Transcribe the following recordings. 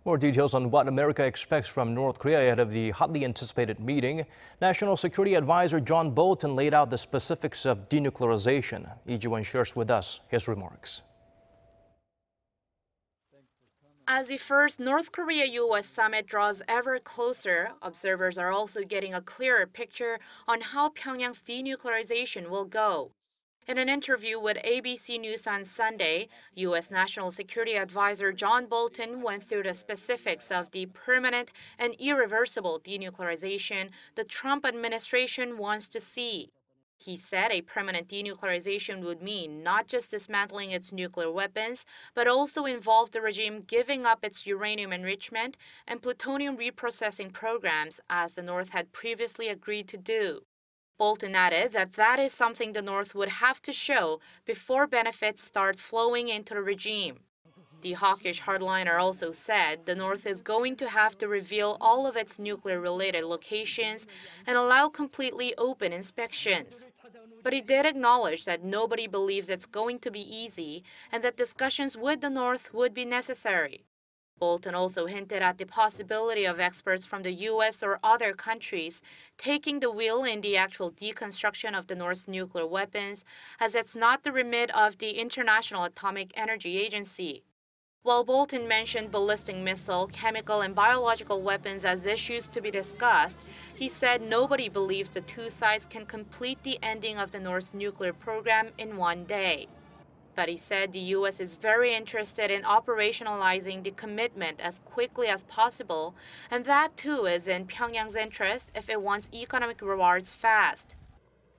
More details on what America expects from North Korea ahead of the hotly anticipated meeting. National Security Advisor John Bolton laid out the specifics of denuclearization. Lee Ji-won shares with us his remarks. As the first North Korea-U.S. summit draws ever closer, observers are also getting a clearer picture on how Pyongyang's denuclearization will go. In an interview with ABC News on Sunday, U.S. National Security Advisor John Bolton went through the specifics of the permanent and irreversible denuclearization the Trump administration wants to see. He said a permanent denuclearization would mean not just dismantling its nuclear weapons, but also involve the regime giving up its uranium enrichment and plutonium reprocessing programs, as the North had previously agreed to do. Bolton added that that is something the North would have to show before benefits start flowing into the regime. The hawkish hardliner also said the North is going to have to reveal all of its nuclear-related locations and allow completely open inspections. But he did acknowledge that nobody believes it's going to be easy and that discussions with the North would be necessary. Bolton also hinted at the possibility of experts from the U.S. or other countries taking the wheel in the actual deconstruction of the North's nuclear weapons, as it's not the remit of the International Atomic Energy Agency. While Bolton mentioned ballistic missile, chemical, and biological weapons as issues to be discussed, he said nobody believes the two sides can complete the ending of the North's nuclear program in one day. But he said the U.S. is very interested in operationalizing the commitment as quickly as possible, and that too is in Pyongyang's interest if it wants economic rewards fast.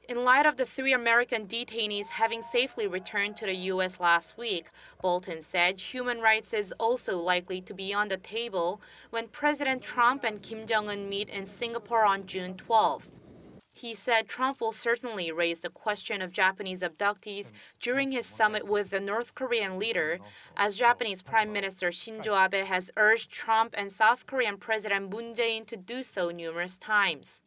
In light of the 3 American detainees having safely returned to the U.S. last week, Bolton said human rights is also likely to be on the table when President Trump and Kim Jong-un meet in Singapore on June 12th. He said Trump will certainly raise the question of Japanese abductees during his summit with the North Korean leader, as Japanese Prime Minister Shinzo Abe has urged Trump and South Korean President Moon Jae-in to do so numerous times.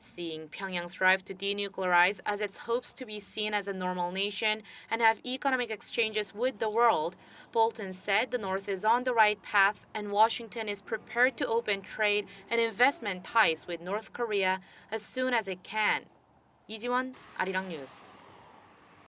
Seeing Pyongyang's drive to denuclearize as its hopes to be seen as a normal nation and have economic exchanges with the world, Bolton said the North is on the right path and Washington is prepared to open trade and investment ties with North Korea as soon as it can. Lee Ji-won, Arirang News.